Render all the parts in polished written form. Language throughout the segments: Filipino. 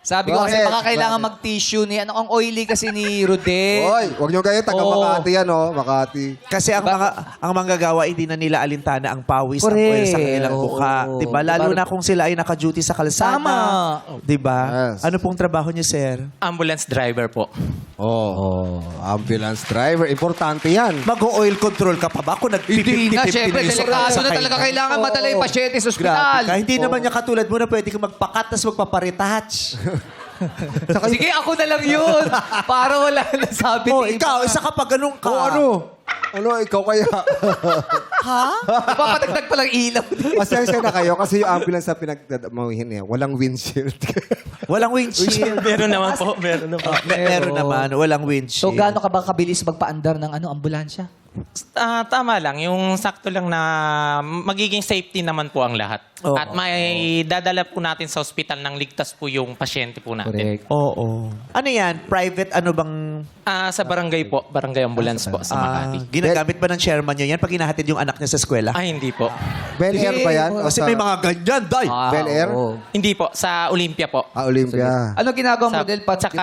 Sabi ko kasi Bakit? baka kailangan mag-tissue ni, ang oily kasi ni Rodel. Oy, huwag nyo kayo, taga Oo. Makati yan, oh. Makati. Kasi ang manggagawa, hindi na nila alintana ang pawis ng Correct. oil sa kanilang Oo. mukha. Diba? Lalo Diba? na kung sila ay naka-duty sa kalsada. Tama. Diba? Yes. Ano pong trabaho niyo, sir? Ambulance driver po. Oh. Ambulance driver. Importante yan. Mag-oil control ka pa ba? Kung Hindi na, nag-50-50 syempre, delikado na talaga kailangan madala yung pasyente sa ospital. Ka. Hindi naman niya katulad mo na pwede kang magpakat tapos magpaparetouch. Sige, ako na lang yun. Para wala na sabi Oh, ni ikaw, iba. isa ka pa ganun ka. Oh, ano? Ano, ikaw kaya? Papatagdag pa lang ilaw. Pasensya na kayo kasi yung ambulance na pinagdadamahin niya, walang windshield. Walang windshield. Meron naman po, meron naman. Meron naman, walang windshield. So, gaano ka ba kabilis magpaandar ng ambulansya? Tama lang, yung sakto lang na magiging safety naman po ang lahat. Oo. At may dadala po natin sa ospital ng ligtas po yung pasyente po natin. Oo. Ano yan? Private ano bang... Sa barangay po, barangay ambulance po sa Makati. Ginagamit ba ng chairman niya yan pag hinahatid yung anak niya sa eskwela? Ay, hindi po. Bel Air ba yan? O Kasi sa- may mga ganyan, day. Bel Air? oo. Hindi po, sa Olympia po. Olympia. Ano ginagawa mo, Sa- Rodel? Pat, tsaka-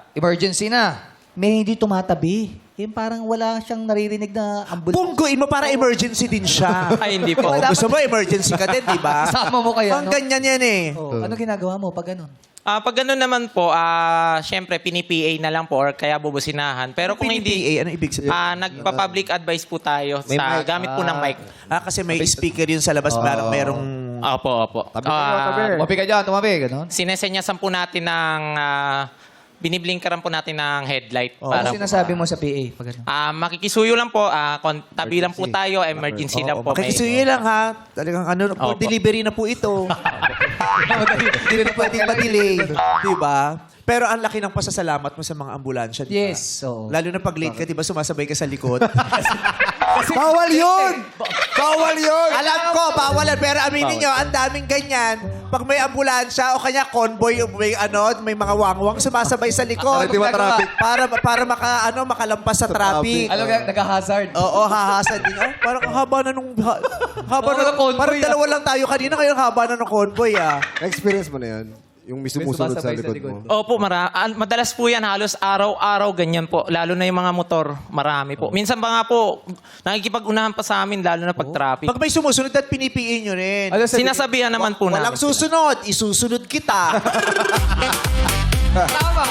diba, emergency na. May hindi tumatabi. Yung parang wala siyang naririnig na ambulansya. Pungguin mo para emergency din siya. Ay, hindi po. Oh, gusto mo emergency ka din, di ba? Kasama mo kaya, Ang no? ganyan yan eh. Oh, ano ginagawa mo pag ganun? Pag gano'n naman po, syempre, pini-PA na lang po or kaya bubusinahan. Pero kung hindi, PPA, ano ibig sabihin? nagpa-public advice po tayo May sa mic. gamit po ng mic. Kasi may speaker yun sa labas, merong... Opo, opo. Tabi kayo, tabi. Tumabi ka dyan, tumabi. Ganun. Sinesenyasan po natin ng... biniblingkaran po natin ng headlight. Ano Para sinasabi mo sa PA pag ganun? makikisuyo lang po. Tabi lang po tayo. Emergency lang po. Makikisuyo lang ha. Talagang ano, for Opo. delivery na po ito. Hindi na pwedeng ma-delay. Di ba? Pero ang laki ng pasasalamat mo sa mga ambulansya, di ba? Yes. Oo. Lalo na pag late ka, di ba, sumasabay ka sa likod. Bawal yun! Bawal yun! Alam ko, bawalan. Pero aminin nyo, ang daming ganyan. Pag may ambulansya o kanya convoy, may mga wangwang sumasabay sa likod. Para di ma-traffic. Para makalampas sa traffic. Alam ka, nag-hazard. Oo, hahasad din. Oh, parang ang haba na nung... haba na, convoy, parang dalawa lang tayo kanina, ngayon haba na ng convoy, ah. Na-experience mo na yan? Yung may sumusunod sa sumasabay sa likod mo? Opo, madalas po yan. Halos araw-araw ganyan po. Lalo na yung mga motor. Marami po. Minsan ba nga po, nakikipag-unahan pa sa amin, lalo na pag traffic. Pag may sumusunod at pinipiin nyo rin. Sinasabihan naman po namin. Walang susunod, isusunod kita. Tama.